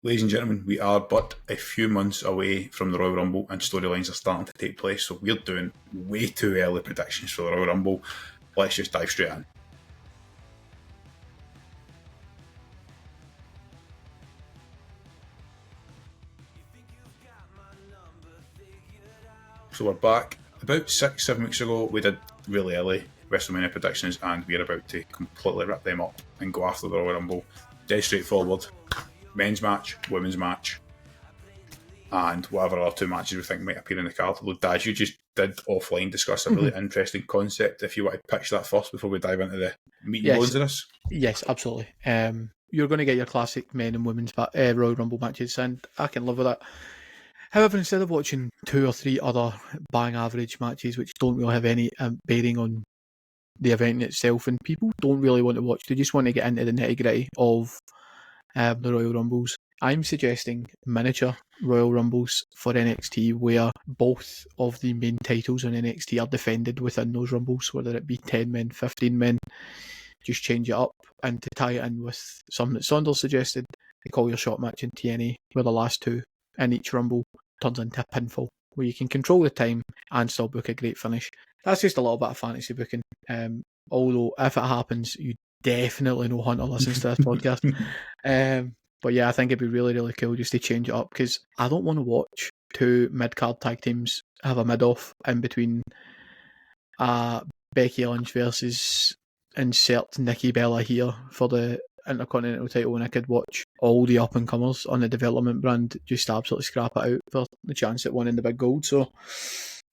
Ladies and gentlemen, we are but a few months away from the Royal Rumble and storylines are starting to take place, so we're doing way too early predictions for the Royal Rumble. Let's just dive straight in. So we're back. About 6-7 weeks ago, we did really early WrestleMania predictions, and we're about to completely rip them up and go after the Royal Rumble. Dead straightforward. Men's match, women's match, and whatever other two matches we think might appear in the card. Although, Daz, you just did offline discuss a really interesting concept. If you want to pitch that first before we dive into the meat and bones of this. Yes, absolutely. You're going to get your classic men and women's Royal Rumble matches, and I can live with that. However, instead of watching 2 or 3 other bang average matches which don't really have any bearing on the event itself, and people don't really want to watch, they just want to get into the nitty gritty of the Royal Rumbles. I'm suggesting miniature Royal Rumbles for NXT, where both of the main titles on NXT are defended within those Rumbles, whether it be 10 men, 15 men. Just change it up, and to tie it in with something that Saunders suggested, they call your shot match in TNA, where the last 2 in each Rumble turns into a pinfall, where you can control the time and still book a great finish. That's just a little bit of fantasy booking. Although, if it happens, you definitely know Hunter listens to this podcast. But yeah, I think it'd be really, really cool just to change it up, because I don't want to watch 2 mid-card tag teams have a mid-off in between Becky Lynch versus insert Nikki Bella here for the Intercontinental title, and I could watch all the up-and-comers on the development brand just absolutely scrap it out for the chance at winning the big gold. So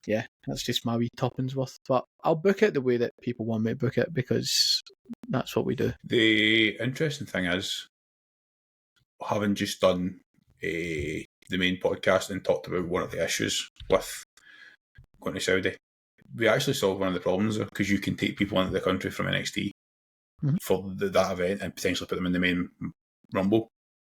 yeah, that's just my wee toppings worth. But I'll book it the way that people want me to book it, because that's what we do. The interesting thing is, having just done the main podcast and talked about one of the issues with going to Saudi, we actually solved one of the problems, because you can take people into the country from NXT for that event and potentially put them in the main Rumble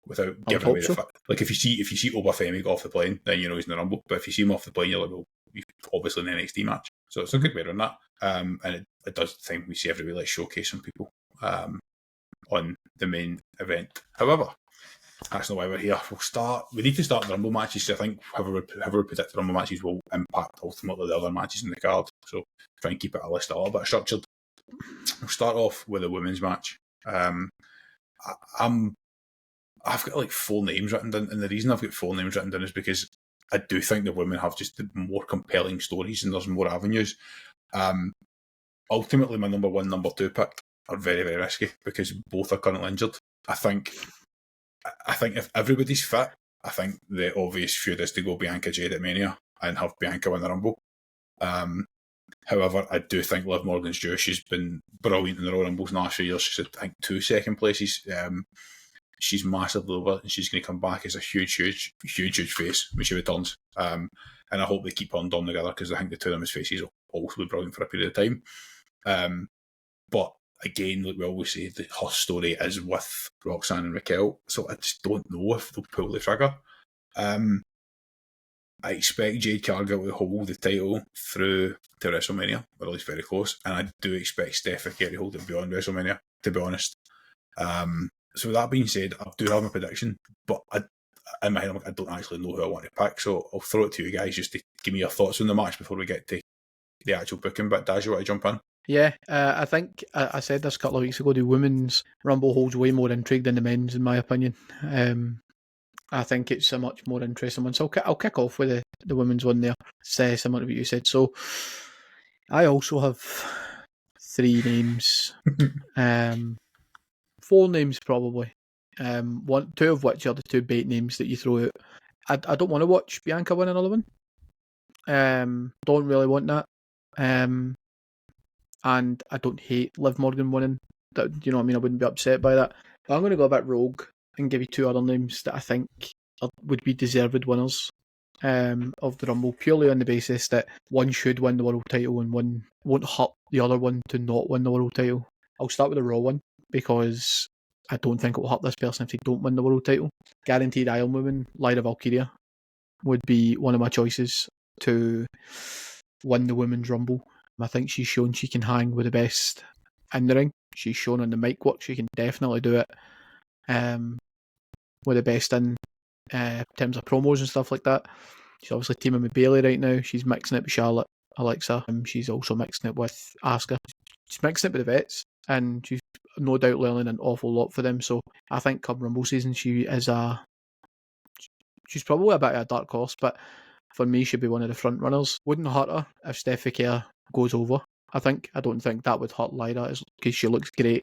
without giving away the fact. Like, if you see Obafemi go off the plane, then you know he's in the Rumble. But if you see him off the plane, you're like, well, he's obviously in the NXT match. So it's a good way around that. And it does the thing we see every week, like showcasing people on the main event. However, that's not why we're here. We need to start the Rumble matches, so I think however predicted Rumble matches will impact ultimately the other matches in the card. So try and keep it a list a little bit structured. We'll start off with a women's match. I've got like 4 names written down, and the reason I've got 4 names written down is because I do think the women have just more compelling stories and there's more avenues. Ultimately, my number 1, number 2 pick are very, very risky because both are currently injured. I think if everybody's fit, I think the obvious feud is to go Bianca Jade at Mania and have Bianca win the Rumble. However, I do think Liv Morgan's due. She's been brilliant in the Royal Rumbles in the last few years. She's had, I think, 2 second places. She's massively over, and she's going to come back as a huge face when she returns. And I hope they keep her and Dom together, because I think the 2 of them as faces will also be brilliant for a period of time. But again, like we always say, her story is with Roxanne and Raquel, so I just don't know if they'll pull the trigger. I expect Jade Cargill to hold the title through to WrestleMania, or at least very close, and I do expect Steph to hold it beyond WrestleMania, to be honest. So with that being said, I do have my prediction, but in my head, I don't actually know who I want to pick, so I'll throw it to you guys just to give me your thoughts on the match before we get to the actual booking. But Daz, you want to jump in? Yeah, I think I said this a couple of weeks ago, the women's Rumble holds way more intrigue than the men's, in my opinion. I think it's a much more interesting one. So I'll kick off with the women's one there, similar to what you said. So I also have 3 names, 4 names probably. 2 of which are the 2 bait names that you throw out. I don't want to watch Bianca win another one. Don't really want that. And I don't hate Liv Morgan winning. You know what I mean? I wouldn't be upset by that. But I'm going to go a bit rogue and give you 2 other names that I think would be deserved winners of the Rumble, purely on the basis that one should win the world title and one won't hurt the other one to not win the world title. I'll start with the Raw one, because I don't think it will hurt this person if they don't win the world title. Guaranteed Iron Woman, Lyra Valkyria, would be one of my choices to win the Women's Rumble. I think she's shown she can hang with the best in the ring. She's shown on the mic work she can definitely do it with the best in in terms of promos and stuff like that. She's obviously teaming with Bayley right now. She's mixing it with Charlotte, Alexa. She's also mixing it with Asuka. She's mixing it with the vets, and she's no doubt learning an awful lot for them. So I think come Rumble season, she's probably a bit of a dark horse, but for me, she'd be one of the front runners. Wouldn't hurt her if Steffi Kerr goes over. I don't think that would hurt Lyra because she looks great.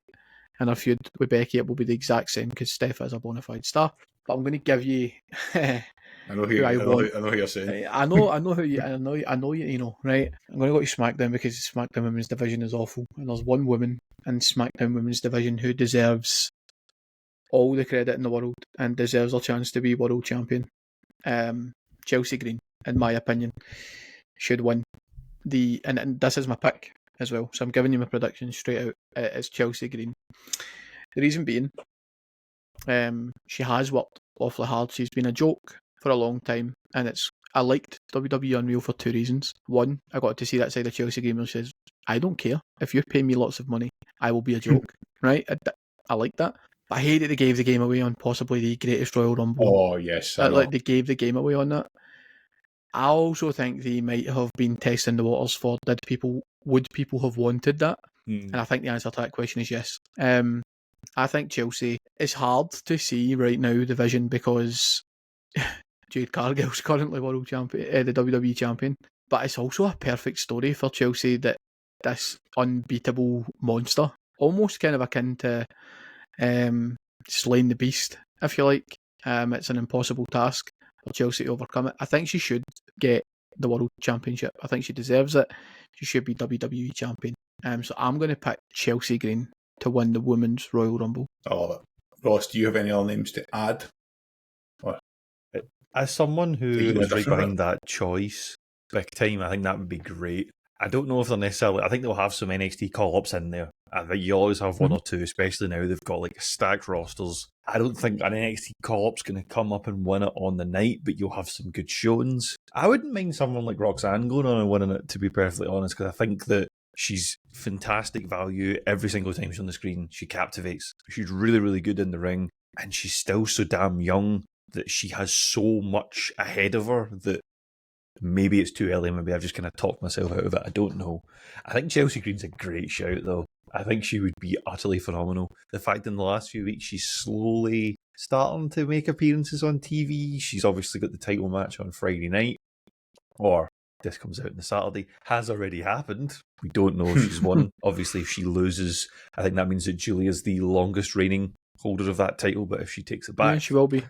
And her feud with Becky, it will be the exact same because Steph is a bona fide star. But I'm going to give you I know who you're saying. I know who you. I know you. You know, right? I'm going to go to SmackDown because SmackDown Women's Division is awful, and there's one woman in SmackDown Women's Division who deserves all the credit in the world and deserves a chance to be world champion. Chelsea Green, in my opinion, should win and this is my pick as well. So I'm giving you my prediction straight out. It's Chelsea Green. The reason being, she has worked awfully hard. She's been a joke for a long time, and I liked WWE Unreal for two reasons. One, I got to see that side of Chelsea Green where she says, I don't care. If you pay me lots of money, I will be a joke. Right? I like that. But I hate that they gave the game away on possibly the greatest Royal Rumble. Oh, yes. Like they gave the game away on that. I also think they might have been testing the waters for would people have wanted that? And I think the answer to that question is yes. I think Chelsea is hard to see right now, the vision, because Jade Cargill's currently world champion, the WWE champion. But it's also a perfect story for Chelsea that this unbeatable monster, almost kind of akin to slaying the beast, if you like. It's an impossible task for Chelsea to overcome it. I think she should get the World Championship. I think she deserves it. She should be WWE champion. So I'm going to pick Chelsea Green to win the Women's Royal Rumble. I love it. Ross, do you have any other names to add? As someone who is right behind that choice, big time, I think that would be great. I don't know if they're necessarily... I think they'll have some NXT call-ups in there. I think you always have one or two, especially now they've got like stacked rosters. I don't think an NXT call-up's going to come up and win it on the night, but you'll have some good showings. I wouldn't mind someone like Roxanne going on and winning it, to be perfectly honest, because I think that she's fantastic value every single time she's on the screen. She captivates. She's really, really good in the ring, and she's still so damn young that she has so much ahead of her that maybe it's too early. Maybe I've just kind of talked myself out of it. I don't know. I think Chelsea Green's a great shout, though. I think she would be utterly phenomenal. The fact in the last few weeks she's slowly starting to make appearances on TV. She's obviously got the title match on Friday night, or this comes out on the Saturday, has already happened. We don't know if she's won. Obviously, if she loses, I think that means that Julia's the longest reigning holder of that title, but if she takes it back... Yeah, she will be.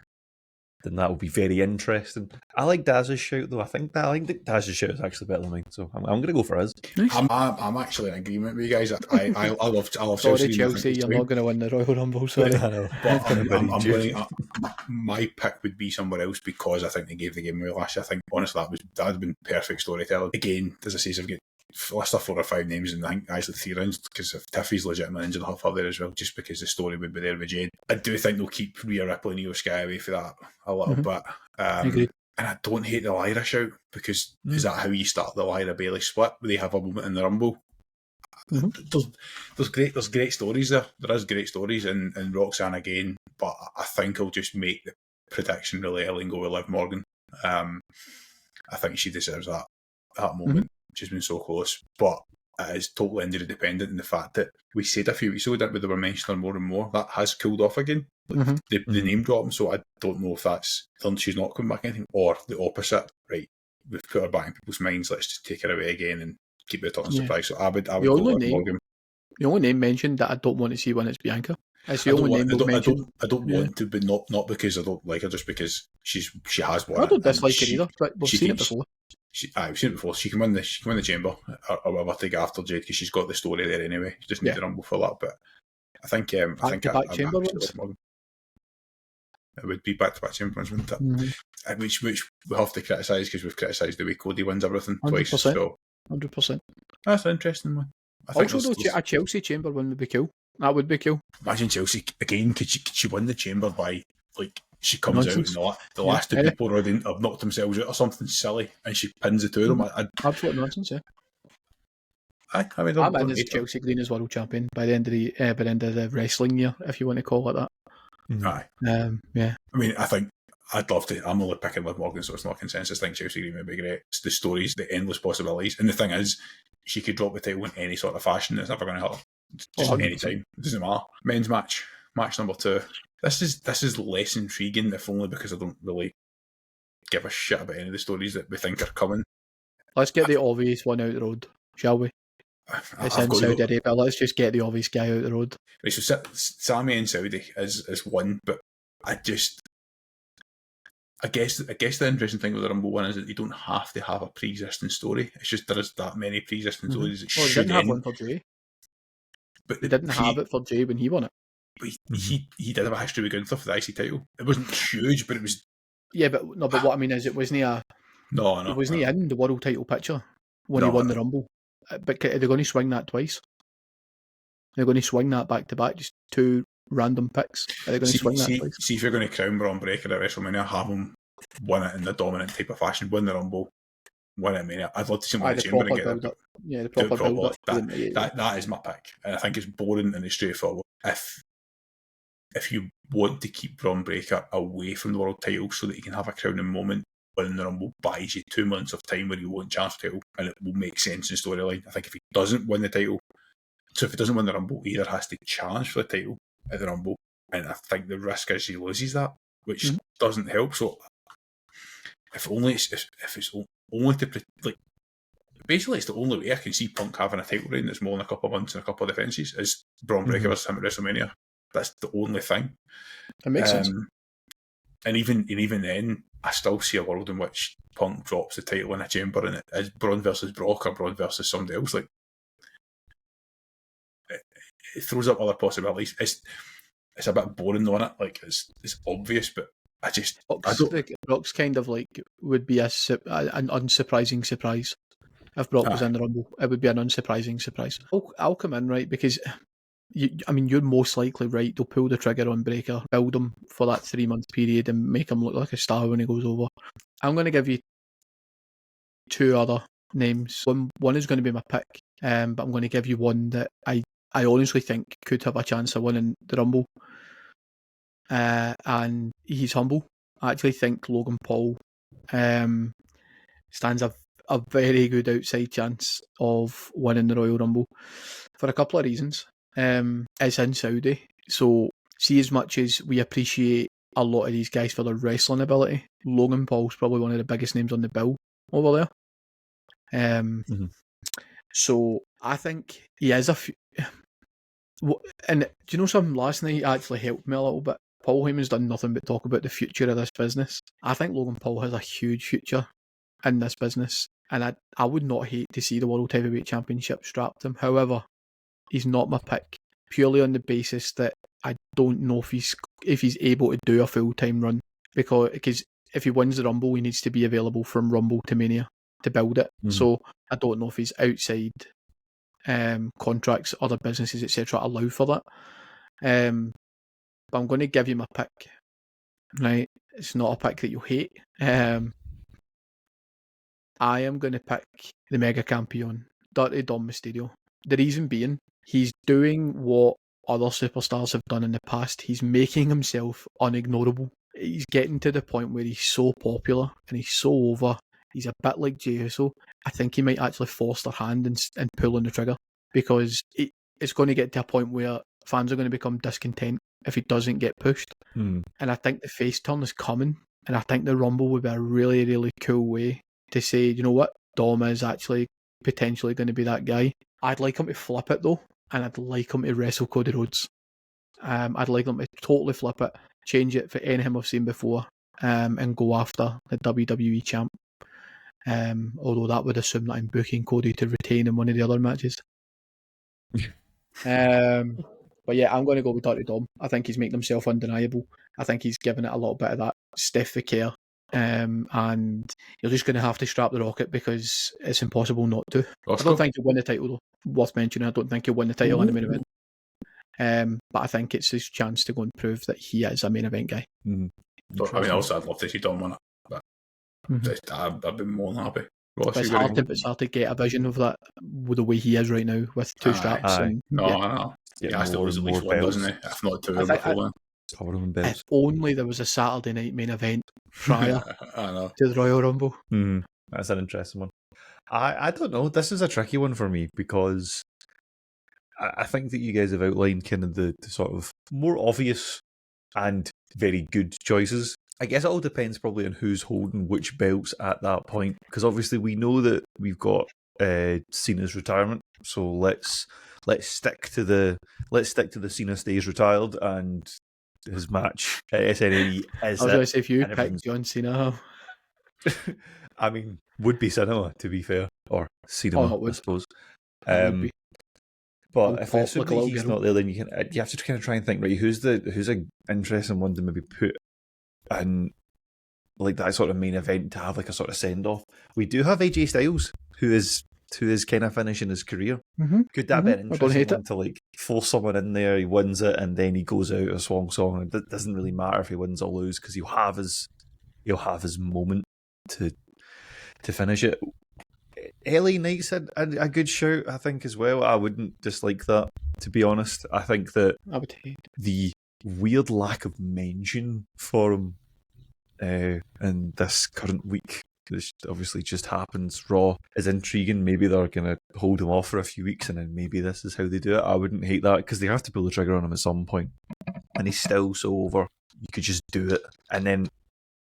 Then that will be very interesting. I like Daz's shout, though. I think Daz's shout is actually better than mine, so I'm going to go for us. Nice. I'm actually in agreement with you guys. I love Sorry, Chelsea, you're not going to win the Royal Rumble. Sorry, I know. But my pick would be somewhere else because I think they gave the game away last year. I think honestly that would have been perfect storytelling. Again, as I say, I've got a list of 4 or 5 names, and I think actually 3 rounds because if Tiffy's legitimate injured, I'll have her there as well, just because the story would be there with Jade. I do think they'll keep Rhea Ripley and Io Sky away for that a little bit. And I don't hate the Lyra shout because is that how you start the Lyra Bayley split? Where they have a moment in the Rumble? There's great stories there. There is great stories in Roxanne again, but I think I'll just make the prediction really early and go with Liv Morgan. I think she deserves that moment. She's been so close, but it is totally injury dependent in the fact that we said a few weeks ago that they were mentioning her more and more. That has cooled off again. The name dropping, so I don't know if that's she's not coming back anything or the opposite. Right, we've put her back in people's minds. Let's just take her away again and keep it on surprise. So I would go with Morgan. The only name mentioned that I don't want to see when it's Bianca. It's the only name mentioned. I don't want to, but not because I don't like her, just because she has won. I don't dislike her either, but we've seen it before. I've seen it before. She can win the chamber or whatever to go after Jade because she's got the story there anyway. She just needs to rumble for that. But I think back-to-back chamber wins. It would be back-to-back chamber wins, wouldn't it? Which we have to criticise because we've criticised the way Cody wins everything 100%, twice. So 100%. That's an interesting one. Also, though, a Chelsea chamber win would be cool. That would be cool. Imagine Chelsea again. Could she win the chamber by she comes out and the last 2 people have knocked themselves out or something silly, and she pins the 2 of them. Absolute nonsense, yeah. I mean, I'm in as Chelsea Green as world champion by the end of the wrestling year, if you want to call it that. Aye. Yeah. I mean, I think I'd love to. I'm only picking Liv Morgan, so it's not a consensus thing. Chelsea Green would be great. It's the stories, the endless possibilities. And the thing is, she could drop the title in any sort of fashion. It's never going to hurt her. Just any time. It doesn't matter. Men's match number 2. This is less intriguing, if only because I don't really give a shit about any of the stories that we think are coming. Let's get the obvious one out the road, shall we? It's in Saudi Arabia. Let's just get the obvious guy out the road. Right, so Sami in Saudi is one, but I guess the interesting thing with the Rumble one is that you don't have to have a pre-existing story. It's just there is that many pre-existing stories that should didn't have one for Jay. But he didn't have it for Jay when he won it. But he did have a history with Gunther for the IC title. It wasn't huge, but it was. Yeah, but what I mean is, it wasn't he wasn't he in the world title picture when he won the Rumble? But are they going to swing that twice? They're going to swing that back to back, just 2 random picks. Are they going to swing that twice? See if you're going to crown Braun Breaker at WrestleMania, have him win it in the dominant type of fashion, win the Rumble, win it at Mania. I'd love to see him win the Chamber and get it. Yeah, the proper build-up. That is my pick, and I think it's boring and it's straightforward. If you want to keep Braun Breaker away from the world title so that he can have a crowning moment, winning the Rumble buys you 2 months of time where you won't chance the title, and it will make sense in storyline. I think if he doesn't win the title, so if he doesn't win the Rumble, he either has to challenge for the title at the Rumble, and I think the risk is he loses that, which doesn't help. So if it's only to basically, it's the only way I can see Punk having a title reign that's more than a couple of months and a couple of defences is Braun Breaker versus him at WrestleMania. That's the only thing. That makes sense. And even then, I still see a world in which Punk drops the title in a chamber and it is Braun versus Brock or Braun versus somebody else. Like, it throws up other possibilities. It's a bit boring though, isn't it? Like, it's obvious, but Brock's kind of like would be an unsurprising surprise. If Brock was in the Rumble, it would be an unsurprising surprise. I'll come in, right, because you're most likely right. They'll pull the trigger on Breaker, build him for that 3-month period and make him look like a star when he goes over. I'm going to give you 2 other names. One is going to be my pick, but I'm going to give you one that I honestly think could have a chance of winning the Rumble. And he's humble. I actually think Logan Paul stands a very good outside chance of winning the Royal Rumble for a couple of reasons. It's in Saudi, so see, as much as we appreciate a lot of these guys for their wrestling ability, Logan Paul's probably one of the biggest names on the bill over there. So I think he is and do you know something? Last night actually helped me a little bit. Paul Heyman's done nothing but talk about the future of this business. I think Logan Paul has a huge future in this business, and I would not hate to see the World Heavyweight Championship strapped to him. However, he's not my pick, purely on the basis that I don't know if he's able to do a full-time run, because if he wins the Rumble, he needs to be available from Rumble to Mania to build it. So I don't know if his outside contracts, other businesses, etc., allow for that. But I'm going to give you my pick. Right, it's not a pick that you'll hate. I am going to pick the Mega Campeon, Dirty Dom Mysterio. The reason being, he's doing what other superstars have done in the past. He's making himself unignorable. He's getting to the point where he's so popular and he's so over. He's a bit like Jey Uso. I think he might actually force their hand and pull on the trigger, because it's going to get to a point where fans are going to become discontent if he doesn't get pushed. And I think the face turn is coming, and I think the Rumble would be a really, really cool way to say, you know what, Dom is actually potentially going to be that guy. I'd like him to flip it though, and I'd like him to wrestle Cody Rhodes. I'd like him to totally flip it, change it for anything I've seen before, and go after the WWE champ. Although that would assume that I'm booking Cody to retain in one of the other matches. But yeah, I'm going to go with Dirty Dom. I think he's making himself undeniable. I think he's given it a little bit of that stiff the care. And you're just going to have to strap the rocket because it's impossible not to. I don't think he'll win the title though. Worth mentioning, I don't think he'll win the title in the main event. But I think it's his chance to go and prove that he is a main event guy. Also I'd love to see Dom win it. But I've been more than happy. It's hard to get a vision of that with the way he is right now with 2 straps. He has to lose at least one, doesn't he? If not 2 before then. cover them in belts. If only there was a Saturday night main event prior I know. to the Royal Rumble. That's an interesting one. I don't know. This is a tricky one for me because I think that you guys have outlined kind of the sort of more obvious and very good choices. I guess it all depends probably on who's holding which belts at that point, because obviously we know that we've got Cena's retirement, so let's stick to the Cena stays retired and his match at SNE is I was going to say, if you and pick John Cena, I mean, would be cinema, to be fair, or cinema, it would. I suppose. It would be. But if pop assume like a that little he's girl. not there, then you have to kind of try and think, right? Who's an interesting one to maybe put in like that sort of main event to have like a sort of send off. We do have AJ Styles, who is kind of finishing his career. Could that be an interesting one to like force someone in there? He wins it, and then he goes out a swan song. It doesn't really matter if he wins or lose because he'll have his moment to finish it. LA Knight's a good shout, I think, as well. I wouldn't dislike that, to be honest. I think that I would hate the weird lack of mention for him in this current week, this obviously just happens, Raw, is intriguing. Maybe they're going to hold him off for a few weeks and then maybe this is how they do it. I wouldn't hate that because they have to pull the trigger on him at some point. And he's still so over. You could just do it and then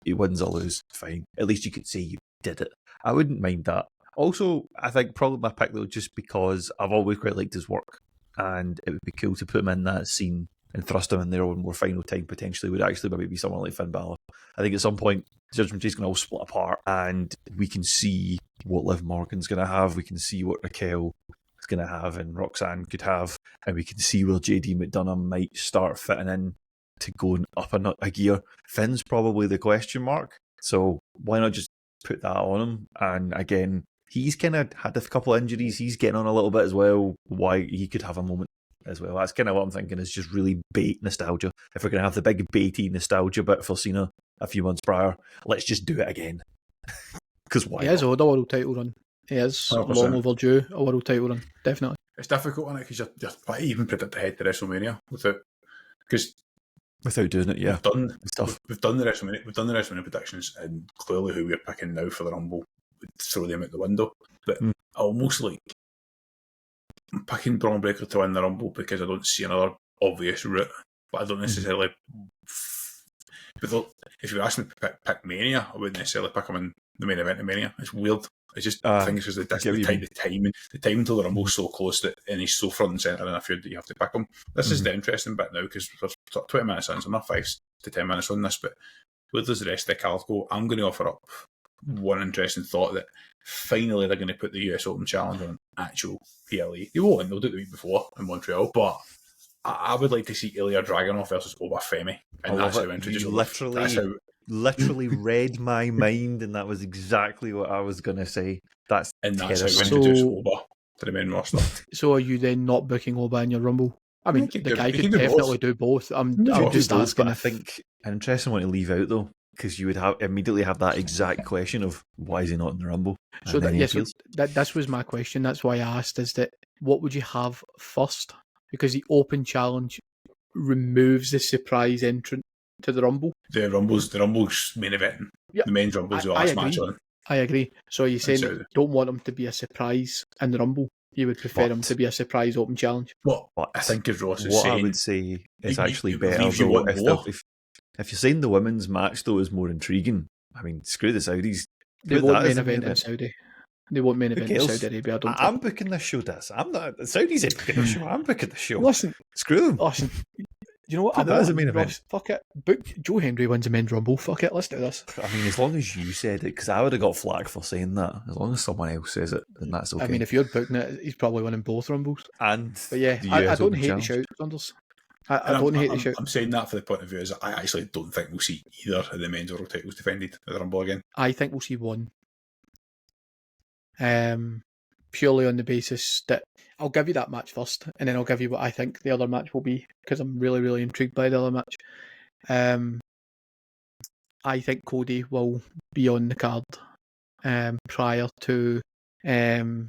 he wins or lose. Fine. At least you could say you did it. I wouldn't mind that. Also, I think probably my pick though, just because I've always quite liked his work and it would be cool to put him in that scene and thrust him in there one more final time potentially would actually maybe be someone like Finn Balor. I think at some point Judgment Day's going to all split apart and we can see what Liv Morgan's going to have, we can see what Raquel is going to have and Roxanne could have, and we can see where JD McDonough might start fitting in to going up a gear. Finn's probably the question mark, so why not just put that on him? And again, he's kind of had a couple of injuries, he's getting on a little bit as well, why he could have a moment as well. That's kind of what I'm thinking, is just really bait nostalgia. If we're going to have the big baity nostalgia bit for Cena a few months prior, let's just do it again. Because why He is owed a world title run. He is 100%. long overdue a world title run, definitely. It's difficult on it because you're why even predict ahead to WrestleMania without doing it. Yeah, we've done the WrestleMania predictions, and clearly who we're picking now for the Rumble would throw them out the window. But I almost like I'm picking Braun Breaker to win the Rumble because I don't see another obvious route. But I don't necessarily. But if you ask me to pick Mania, I wouldn't necessarily pick him in the main event of Mania. It's weird. It's just things because the timing to the Rumble is so close that, and he's so front and centre in a feud that you have to pick him. This is the interesting bit now because we're 20 minutes in, so I'm not 5 to 10 minutes on this. But where does the rest of the card go? I'm going to offer up one interesting thought that finally they're going to put the US Open Challenge on actual PLE. They won't. They'll do it the week before in Montreal, but I would like to see Ilya Dragunov versus Obafemi, and that's how introduced. Literally read my mind, and that was exactly what I was going to say. That's how we introduce Oba to the main roster. So are you then not booking Oba in your Rumble? I mean, the guy could definitely do both. I'm just asking. I think an interesting one to leave out though, because you would immediately have that exact question of why is he not in the Rumble? So that was my question. That's why I asked: is that what would you have first? Because the Open Challenge removes the surprise entrant to the Rumble. The Rumble's main event. Yep. The main Rumble's the last match on. I agree. So you're saying don't want him to be a surprise in the Rumble. You would prefer him to be a surprise Open Challenge. What I think is Ross is saying. What I would say is actually better though. If you're saying the women's match though is more intriguing, I mean, screw the Saudis. They won't main event in Saudi. They won't main event in Saudi Arabia. I'm booking this show, I'm not. The Saudis ain't booking the show. I'm booking the show. Listen, screw them. Listen, you know what? That is a main event. Fuck it. Book Joe Hendry wins the men's Rumble. Fuck it. Let's do this. I mean, as long as you said it, because I would have got flack for saying that. As long as someone else says it, then that's okay. I mean, if you're booking it, he's probably winning both Rumbles. But yeah, I don't hate the shout, Anders. I don't hate the shout. I'm saying that for the point of view is I actually don't think we'll see either of the men's world titles defended at the Rumble again. I think we'll see one. Purely on the basis that I'll give you that match first, and then I'll give you what I think the other match will be, because I'm really, really intrigued by the other match. I think Cody will be on the card prior to the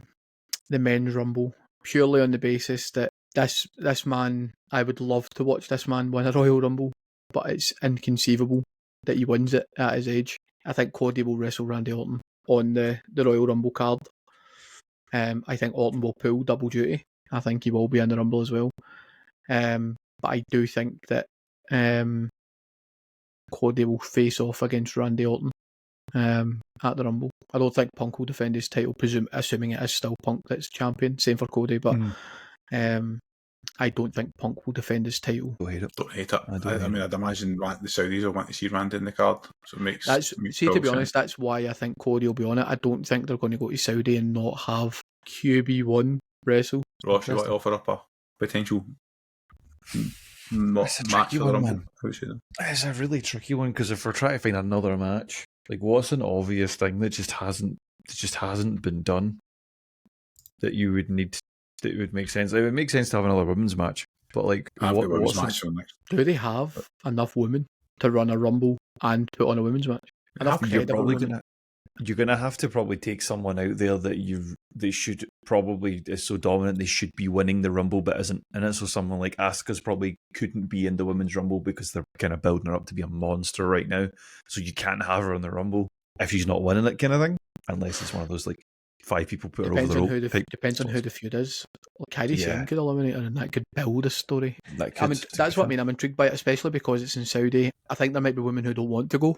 men's Rumble, purely on the basis that this man, I would love to watch this man win a Royal Rumble. but it's inconceivable that he wins it at his age. I think Cody will wrestle Randy Orton on the Royal Rumble card. I think Orton will pull double duty. I think he will be in the Rumble as well. But I do think that Cody will face off against Randy Orton at the Rumble. I don't think Punk will defend his title, assuming it is still Punk that's champion. Same for Cody, but I don't think Punk will defend his title. Don't hate it. I mean, I'd imagine the Saudis will want to see Randy in the card, so it makes to be honest, that's why I think Cody will be on it. I don't think they're going to go to Saudi and not have QB1 wrestle. Ross, you want to offer up a potential match for the Rumble? It's a really tricky one, because if we're trying to find another match, like, what's an obvious thing that just hasn't been done that you would need, that would make sense? It would make sense to have another women's match, but like, do they have enough women to run a Rumble and put on a women's match? You're gonna have to probably take someone out there that they should probably is so dominant they should be winning the Rumble but isn't in it. So someone like Asuka's probably couldn't be in the women's Rumble because they're kind of building her up to be a monster right now. So you can't have her in the Rumble if she's not winning it, kind of thing. Unless it's one of those like 5 people put her over the rope. Depends on who the feud is. Like, Kairi Sane could eliminate her, and that could build a story. That's what I mean. I'm intrigued by it, especially because it's in Saudi. I think there might be women who don't want to go.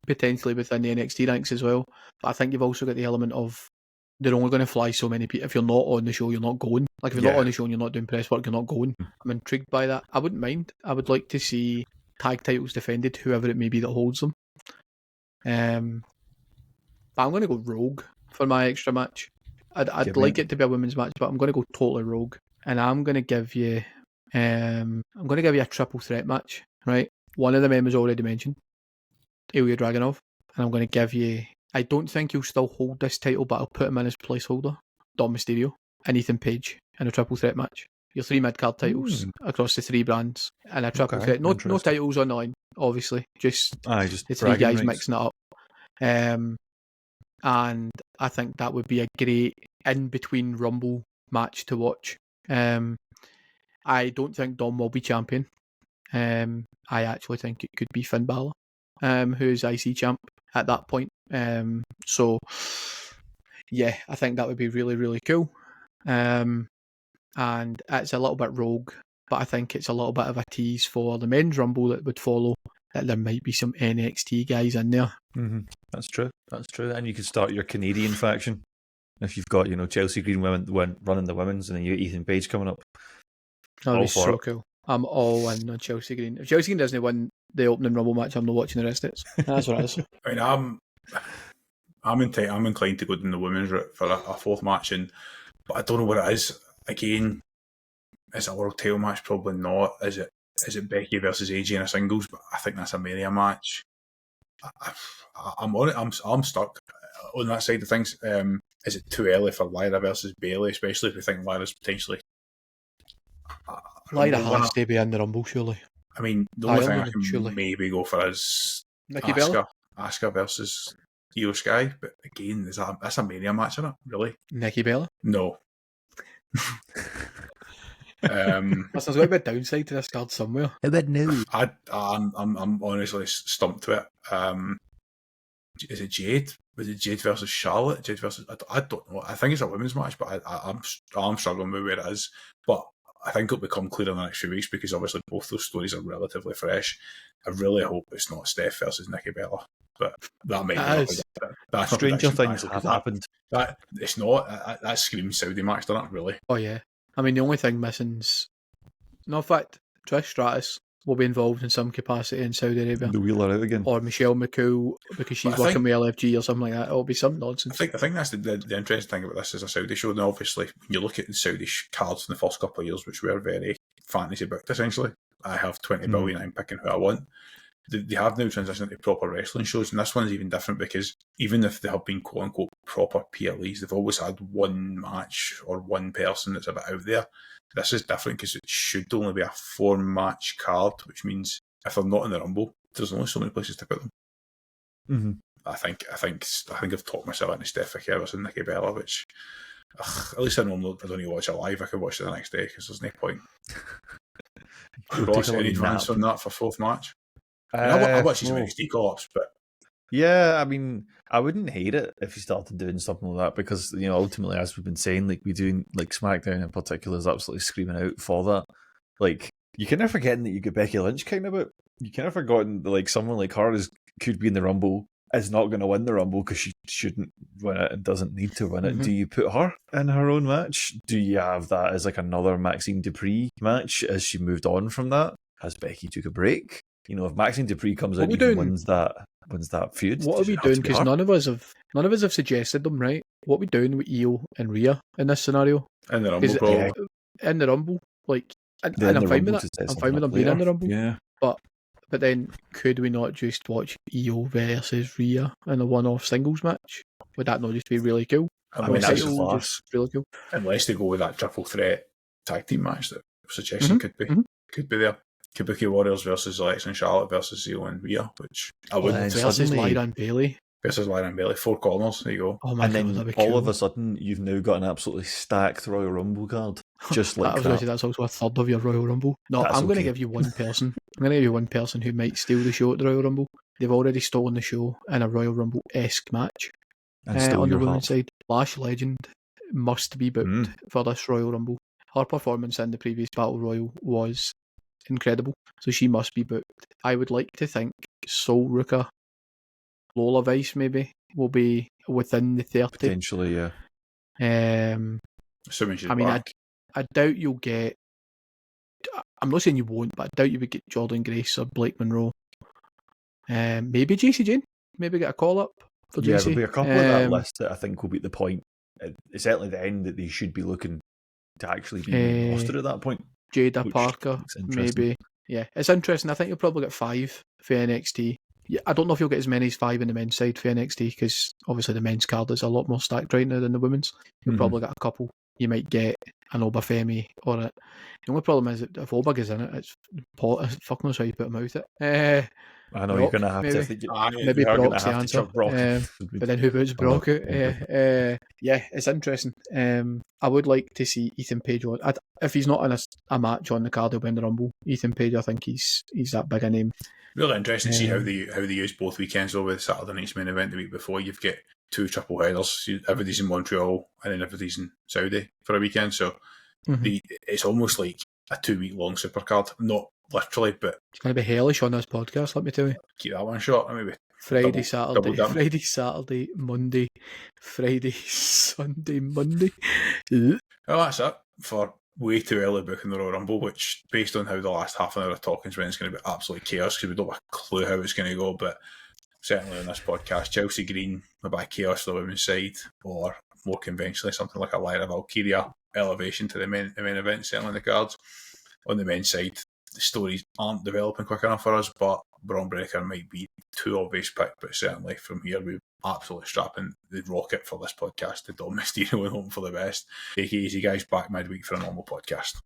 Potentially within the NXT ranks as well. But I think you've also got the element of they're only going to fly so many people. If you're not on the show, you're not going. Like, if you're not on the show and you're not doing press work, you're not going. I'm intrigued by that. I wouldn't mind. I would like to see tag titles defended, whoever it may be that holds them. But I'm going to go Rogue for my extra match. I'd like it to be a women's match, but I'm going to go totally Rogue. And I'm going to give you a triple threat match, right? One of the members already mentioned, Ilya Dragunov, and I'm going to give you, I don't think he'll still hold this title, but I'll put him in as placeholder, Dom Mysterio and Ethan Page in a triple threat match. Your 3 mid-card titles across the 3 brands in a triple threat. No titles on the line, obviously, just the 3 guys mixing it up. And I think that would be a great in-between Rumble match to watch. I don't think Dom will be champion. I actually think it could be Finn Balor, who's IC champ at that point. So, yeah, I think that would be really, really cool. And it's a little bit rogue, but I think it's a little bit of a tease for the men's Rumble that would follow, that there might be some NXT guys in there. That's true. And you could start your Canadian faction if you've got, Chelsea Green women running the women's, and then you get Ethan Page coming up. That would be so cool. I'm all in on Chelsea Green. If Chelsea Green doesn't win the opening Rumble match, I'm not watching the rest of it. That's what it is. I mean, I'm inclined to go down the women's route for a 4th match, but I don't know what it is. Again, is it a world title match? Probably not. Is it Becky versus AJ in a singles? But I think that's a Mania match. I'm on it. I'm stuck on that side of things. Is it too early for Lyra versus Bayley, especially if we think Lyra's potentially? Lyra has to be in the Rumble, surely. I mean, the only thing I can maybe go for is Asuka versus Io Sky, but again, that's a Mania match, isn't it? Really? Nikki Bella? No. There's got to be a downside to this card somewhere. I'm honestly stumped to it. Is it Jade? Was it Jade versus Charlotte? Jade versus I don't know. I think it's a women's match, but I'm struggling with where it is. But I think it'll become clear in the next few weeks, because obviously both those stories are relatively fresh. I really hope it's not Steph versus Nikki Bella, but that might be. Stranger things have happened. It's not. That screams Saudi match, doesn't it? Really? Oh yeah. I mean, the only thing missing's, in fact, Trish Stratus will be involved in some capacity in Saudi Arabia. The wheeler out again. Or Michelle McCool, because she's working with LFG or something like that. It'll be some nonsense. I think that's the interesting thing about this as a Saudi show. And obviously, when you look at the Saudi cards in the first couple of years, which were very fantasy booked, essentially, I have 20 billion, I'm picking who I want. They have now transitioned to proper wrestling shows, and this one's even different, because even if they have been quote-unquote proper PLEs, they've always had one match or one person that's a bit out there. This is different because it should only be a 4-match card, which means if they're not in the Rumble, there's only so many places to put them. I think I've talked myself into Steph Evers and Nikki Bella, which at least I don't need to watch it live. I can watch it the next day because there's no point. Ross, any plans on that for fourth match? I watch some NXT call-ups, but yeah, I mean, I wouldn't hate it if you started doing something like that because ultimately, as we've been saying, like we do, like SmackDown in particular is absolutely screaming out for that. Like you can never forget that you get Becky Lynch kind of about. You can never forgotten that like someone like her could be in the Rumble, is not going to win the Rumble because she shouldn't win it and doesn't need to win it. Mm-hmm. Do you put her in her own match? Do you have that as like another Maxine Dupree match as she moved on from that? Has Becky took a break? If Maxine Dupree comes out and wins that feud, what are we doing? Because none of us have suggested them, right? What are we doing with Io and Rhea in this scenario? In the Rumble, probably. In the Rumble, like, and I'm fine with it. I'm fine with them being in the Rumble. Yeah. But then, could we not just watch Io versus Rhea in a one-off singles match? Would that not just be really cool? That's just really cool. Unless they go with that triple threat tag team match that suggestion could be there. Kabuki Warriors versus Alexa and Charlotte versus Io and Rhea, which I wouldn't. Versus Lyra and Bayley. Four corners. There you go. Oh my God, then that'd be all cool. of a sudden, you've now got an absolutely stacked Royal Rumble card, just like I was going to say that's also a third of your Royal Rumble. No, I'm going to give you one person. I'm going to give you one person who might steal the show at the Royal Rumble. They've already stolen the show in a Royal Rumble-esque match. On the women's side, Lash Legend must be booked for this Royal Rumble. Her performance in the previous Battle Royal was incredible, so she must be booked. I would like to think Sol Ruka, Lola Vice maybe will be within the 30. Potentially, yeah. Assuming she's back. I doubt you'll get. I'm not saying you won't, but I doubt you would get Jordan Grace or Blake Monroe. Maybe JC Jane. Maybe get a call up for JC. Yeah, there'll be a couple of that list that I think will be at the point. It's certainly the end that they should be looking to actually be main roster at that point. Jada Parker, maybe. Yeah, it's interesting. I think you'll probably get 5 for NXT. Yeah, I don't know if you'll get as many as 5 in the men's side for NXT because obviously the men's card is a lot more stacked right now than the women's. You'll probably get a couple. You might get an Obafemi or it. The only problem is that if Obag is in it, it's fuck knows how you put him out it. I know Brock, you're going to have maybe. to. Maybe Brock's the answer. Brock. But then who puts Brock out? Yeah, it's interesting. I would like to see Ethan Page on. If he's not in a match on the card, he'll win the Rumble. Ethan Page, I think he's that big a name. Really interesting to see how they use both weekends over the Saturday night's main event the week before. You've got 2 triple headers. Everybody's in Montreal and then everybody's in Saudi for a weekend. So it's almost like a 2-week-long supercard. Not literally, but it's going to be hellish on this podcast, let me tell you. Keep that one short. Maybe Friday, Saturday, Monday, Friday, Sunday, Monday. Well, that's it for way too early booking the Royal Rumble, which, based on how the last half an hour of talking's went, is going to be absolute chaos because we don't have a clue how it's going to go. But certainly on this podcast, Chelsea Green, a bit of chaos for the women's side, or more conventionally, something like a Lyra Valkyria elevation to the main event, certainly on the cards. On the men's side, the stories aren't developing quick enough for us, but Braun Breaker might be too obvious pick, but certainly from here we're absolutely strapping the rocket for this podcast to Dom Mysterio and hoping for the best. Take it easy, guys. Back midweek for a normal podcast.